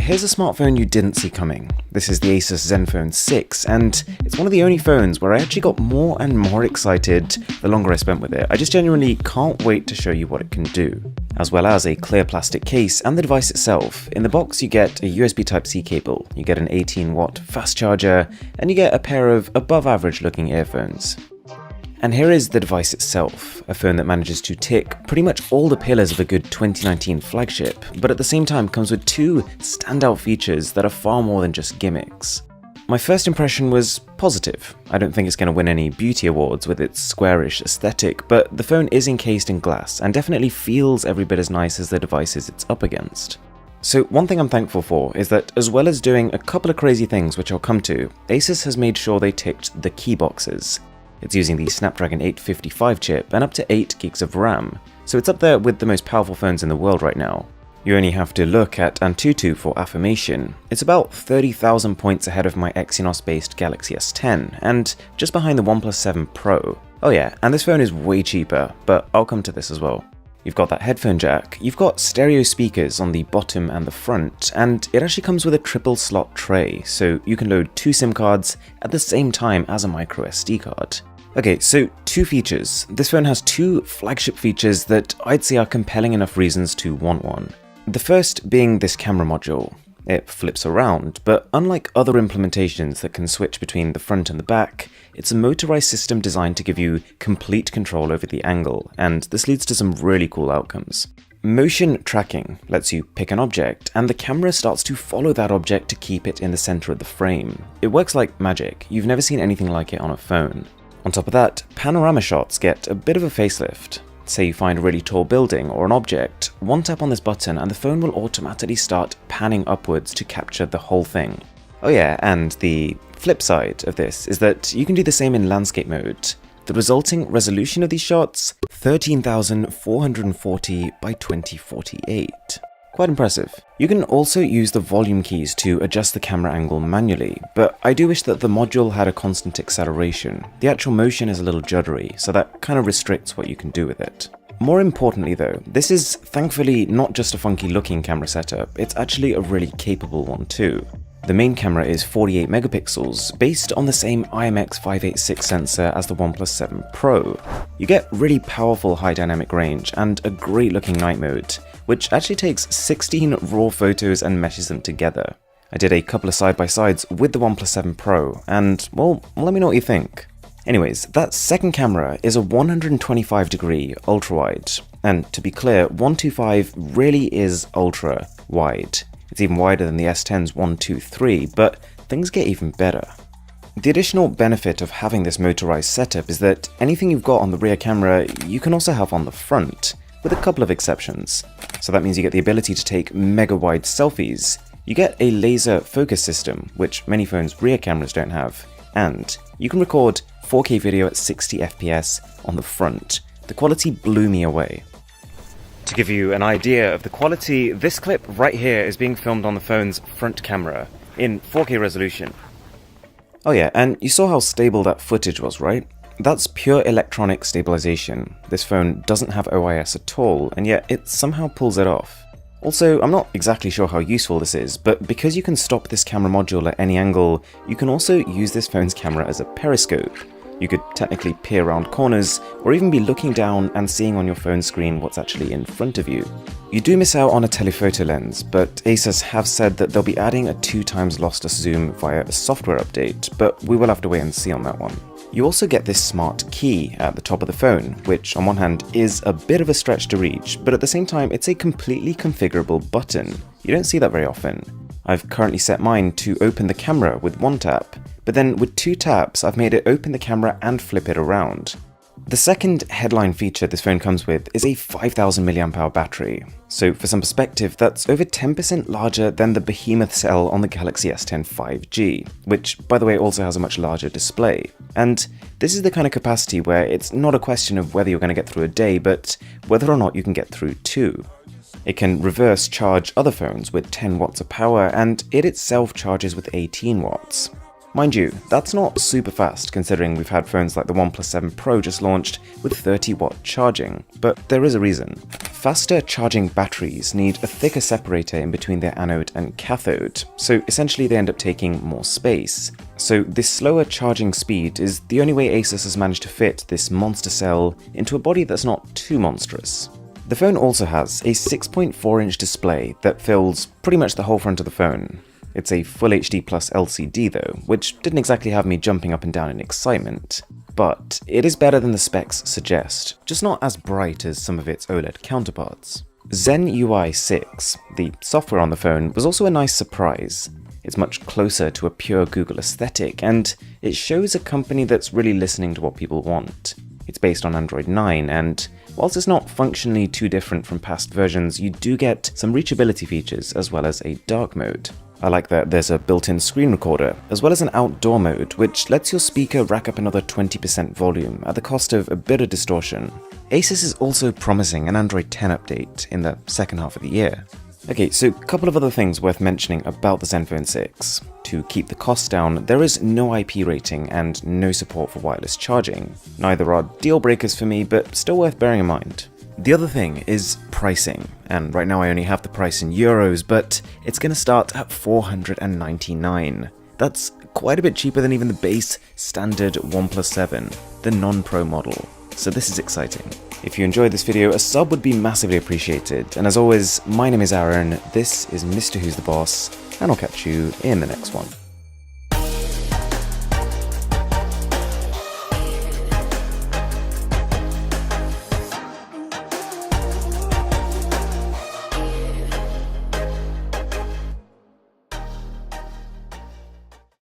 here's a smartphone you didn't see coming. This is the Asus Zenfone 6, and it's one of the only phones where I actually got more and more excited the longer I spent with it. I just genuinely can't wait to show you what it can do. As well as a clear plastic case and the device itself. In the box you get a USB Type-C cable, you get an 18-watt fast charger, and you get a pair of above average looking earphones. And here is the device itself, a phone that manages to tick pretty much all the pillars of a good 2019 flagship, but at the same time comes with two standout features that are far more than just gimmicks. My first impression was positive. I don't think it's going to win any beauty awards with its squarish aesthetic, but the phone is encased in glass and definitely feels every bit as nice as the devices it's up against. So one thing I'm thankful for is that as well as doing a couple of crazy things which I'll come to, Asus has made sure they ticked the key boxes. It's using the Snapdragon 855 chip and up to 8 gigs of RAM, so it's up there with the most powerful phones in the world right now. You only have to look at Antutu for affirmation. It's about 30,000 points ahead of my Exynos-based Galaxy S10, and just behind the OnePlus 7 Pro. Oh yeah, and this phone is way cheaper, but I'll come to this as well. You've got that headphone jack, you've got stereo speakers on the bottom and the front, and it actually comes with a triple slot tray, so you can load 2 SIM cards at the same time as a micro SD card. Okay, so 2 features. This phone has 2 flagship features that I'd say are compelling enough reasons to want one. The first being this camera module. It flips around, but unlike other implementations that can switch between the front and the back, it's a motorized system designed to give you complete control over the angle, and this leads to some really cool outcomes. Motion tracking lets you pick an object, and the camera starts to follow that object to keep it in the center of the frame. It works like magic. You've never seen anything like it on a phone. On top of that, panorama shots get a bit of a facelift. Say you find a really tall building or an object, one tap on this button and the phone will automatically start panning upwards to capture the whole thing. Oh yeah, and the flip side of this is that you can do the same in landscape mode. The resulting resolution of these shots, 13,440 by 2048. Quite impressive. You can also use the volume keys to adjust the camera angle manually, but I do wish that the module had a constant acceleration. The actual motion is a little juddery, so that kind of restricts what you can do with it. More importantly though, this is thankfully not just a funky looking camera setup, it's actually a really capable one too. The main camera is 48 megapixels, based on the same IMX586 sensor as the OnePlus 7 Pro. You get really powerful high dynamic range and a great looking night mode, which actually takes 16 raw photos and meshes them together. I did a couple of side-by-sides with the OnePlus 7 Pro, and well, let me know what you think. Anyways, that second camera is a 125 degree ultra-wide, and to be clear, 125 really is ultra-wide. It's even wider than the S10's 123, but things get even better. The additional benefit of having this motorized setup is that anything you've got on the rear camera, you can also have on the front, with a couple of exceptions. So that means you get the ability to take mega wide selfies, you get a laser focus system, which many phones' rear cameras don't have, and you can record 4K video at 60 FPS on the front. The quality blew me away. To give you an idea of the quality, this clip right here is being filmed on the phone's front camera in 4K resolution. Oh yeah, and you saw how stable that footage was, right? That's pure electronic stabilization. This phone doesn't have OIS at all, and yet it somehow pulls it off. Also, I'm not exactly sure how useful this is, but because you can stop this camera module at any angle, you can also use this phone's camera as a periscope. You could technically peer around corners, or even be looking down and seeing on your phone screen what's actually in front of you. You do miss out on a telephoto lens, but Asus have said that they'll be adding a 2x lossless zoom via a software update, but we will have to wait and see on that one. You also get this smart key at the top of the phone, which on one hand is a bit of a stretch to reach, but at the same time it's a completely configurable button. You don't see that very often. I've currently set mine to open the camera with 1 tap, but then with 2 taps I've made it open the camera and flip it around. The second headline feature this phone comes with is a 5000 mAh battery. So for some perspective, that's over 10% larger than the behemoth cell on the Galaxy S10 5G, which by the way also has a much larger display. And this is the kind of capacity where it's not a question of whether you're going to get through a day, but whether or not you can get through 2. It can reverse charge other phones with 10 watts of power, and it itself charges with 18 watts. Mind you, that's not super fast considering we've had phones like the OnePlus 7 Pro just launched with 30-watt charging, but there is a reason. Faster charging batteries need a thicker separator in between their anode and cathode, so essentially they end up taking more space. So this slower charging speed is the only way Asus has managed to fit this monster cell into a body that's not too monstrous. The phone also has a 6.4-inch display that fills pretty much the whole front of the phone. It's a Full HD Plus LCD though, which didn't exactly have me jumping up and down in excitement. But it is better than the specs suggest, just not as bright as some of its OLED counterparts. Zen UI 6, the software on the phone, was also a nice surprise. It's much closer to a pure Google aesthetic, and it shows a company that's really listening to what people want. It's based on Android 9, and whilst it's not functionally too different from past versions, you do get some reachability features as well as a dark mode. I like that there's a built-in screen recorder, as well as an outdoor mode, which lets your speaker rack up another 20% volume at the cost of a bit of distortion. Asus is also promising an Android 10 update in the second half of the year. Okay, so a couple of other things worth mentioning about the Zenfone 6. To keep the costs down, there is no IP rating and no support for wireless charging. Neither are deal breakers for me, but still worth bearing in mind. The other thing is pricing, and right now I only have the price in euros, but it's going to start at $499. That's quite a bit cheaper than even the base standard OnePlus 7, the non-Pro model, so this is exciting. If you enjoyed this video, a sub would be massively appreciated, and as always, my name is Aaron, this is Mr. Who's the Boss, and I'll catch you in the next one.